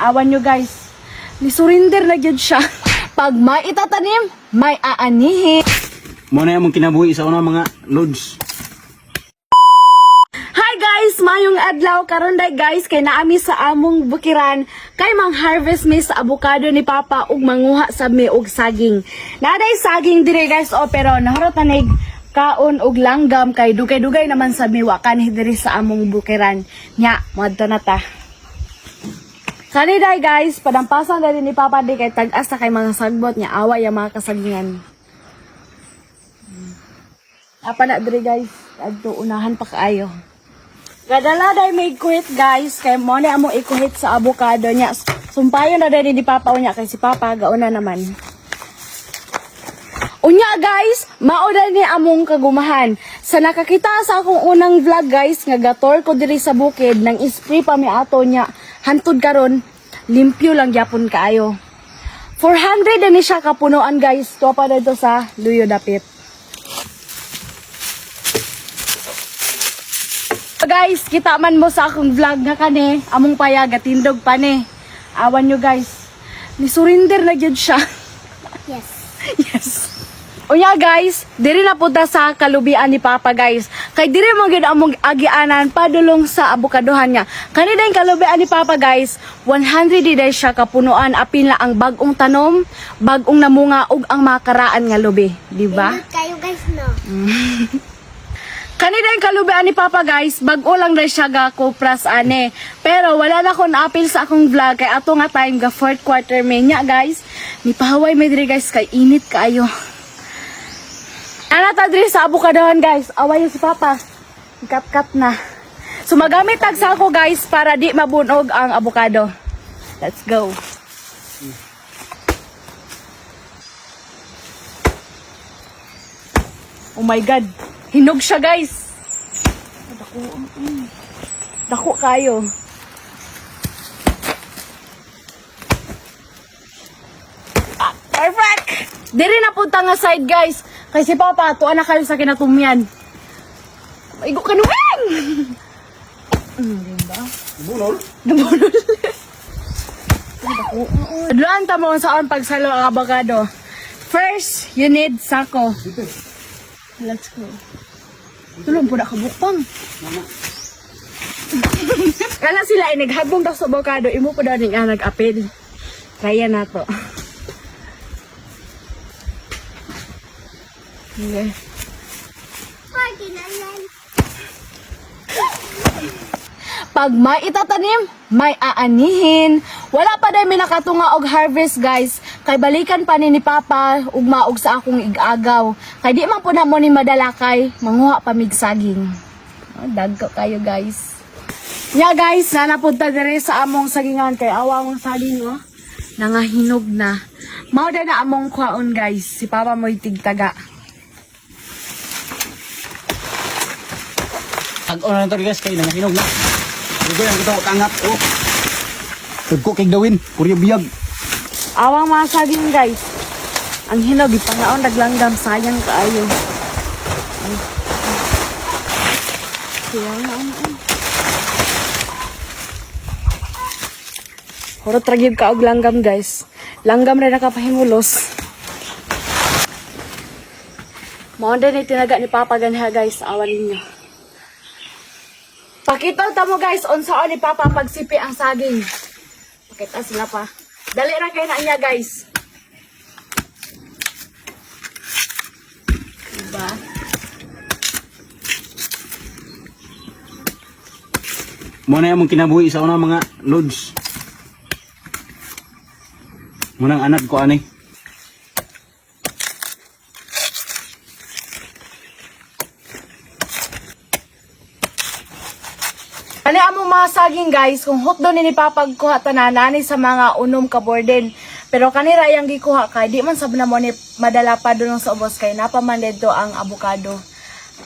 Awan nyo guys. Ni surrender na gyud siya. Pag may itatanim, may aanihin. Mo na yung kinabuhi sa una mga loads. Hi guys, mayong adlaw karon day guys kay naami sa among bukiran kay mang harvest mi sa avocado ni Papa ug manguha sa mi og saging. Naday saging dire guys pero nahorotanig kaon og langgam kay dugay-dugay naman sa mi wa kanhi diri sa among bukiran. Nya, moadto na ta. Kani day guys, padampasan na ni Papa di kay tag-as na kay mga sagbot nya away ang mga kasagingan. Apa na dire guys, adto unahan pa kaayo. Gadala day may kuhit guys, kay mo na amo ikuhit sa avocado niya. Sumpayon na day ni Papa unya kay si Papa gauna naman. Unya guys, mao day ni among kagumahan. Sa nakakita sa akong unang vlog guys, nga gator ko diri sa bukid nang spray pa mi ato niya. Hantud karon, limpyo lang gyapon kaayo. 400 ni siya kapunuan guys, tuwa pa dito sa Luyo Dapit. Guys, kita man mo sa akong vlog nga kani, among payag tindog pa ni. Awan nyo guys. Ni surrender na gyud siya. Yes. Yes. Unya guys, diri na punta sa kalubian ni Papa guys. Kay diri mo gyud among agianan padulong sa avokadohan niya. Kani din kalubian ni Papa guys, 100 day siya kapunuan apil na ang bagong tanom, bagong namunga ug ang makaraan nga lubi, di ba? Pindot kayo guys no. Kanina yung kalubian ni Papa guys, bago lang na siya ga kupras ane. Pero wala na akong apil sa akong vlog kay ato nga time ga 4th quarter may nya guys. Ni pahaway may diri guys kay init kaayo. Ana ta diri sa avokadohan guys, away si Papa. Kat-kat na. So magamit tag sa ako guys para di mabunog ang avocado. Let's go. Oh my god. Hinog siya guys. Dako kayo. Perfect! Diri na punta nga side guys. Kay si Papa, tuwa na kayo sa kinatumyan. Igo kanuwing! Diba? Bunol? Nabunol. Adlaan ta mo saan pagsalo ang avocado. First, you need sako. Let's go. Tulong po na kabukpang. Kala sila ay naghabong daw sa avocado. Imo po daw nga nag-apil. Kaya na to. Okay. Pag may itatanim, may aanihin. Wala pa dahil may nakatunga og harvest guys. Kay balikan pa ni Papa ug maog sa akong igagaw. Kay di man po na mo ni madalakay, manguha pa mig saging. Oh, dagko kayo guys. Nya guys, nanapunta dire sa among sagingan kay awa among saging oh. Nangahinog na. Mao na among kwaon guys. Si Papa mo'y tigtaga. Tag-on na to guys kay nangahinog na. Dugo yang kita tanggap oh. Tugko kay dawin, puryo biyag. Awang mga saging guys. Ang hinog, ipangaon naglanggam, sayang kaayo. Hurot ragib ka og langgam guys. Langgam rin nakapahimulos. Mao din itinaga ni Papa ganha guys, awan ninyo. Pakita ta mo guys, unsaon ni Papa pagsipi ang saging. Pakita sila pa. Dali ra kay na niya guys. Diba? Mo na yung kinabuhi sa una mga loads. Munang anak ko ani. Ano among mga saging guys, kung hot doon ni Papa kuha tananani sa mga unom ka borden. Pero kanira yang gikuha kay di man sab na mo ni madala pa doon sa ubos kay napaman dito ang avocado.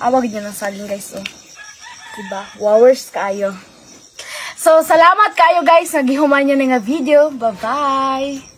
Awag niyo ng saging guys oh. Diba? Wowers kaayo. So salamat kayo guys, nagihuman niyo nga video. Bye-bye.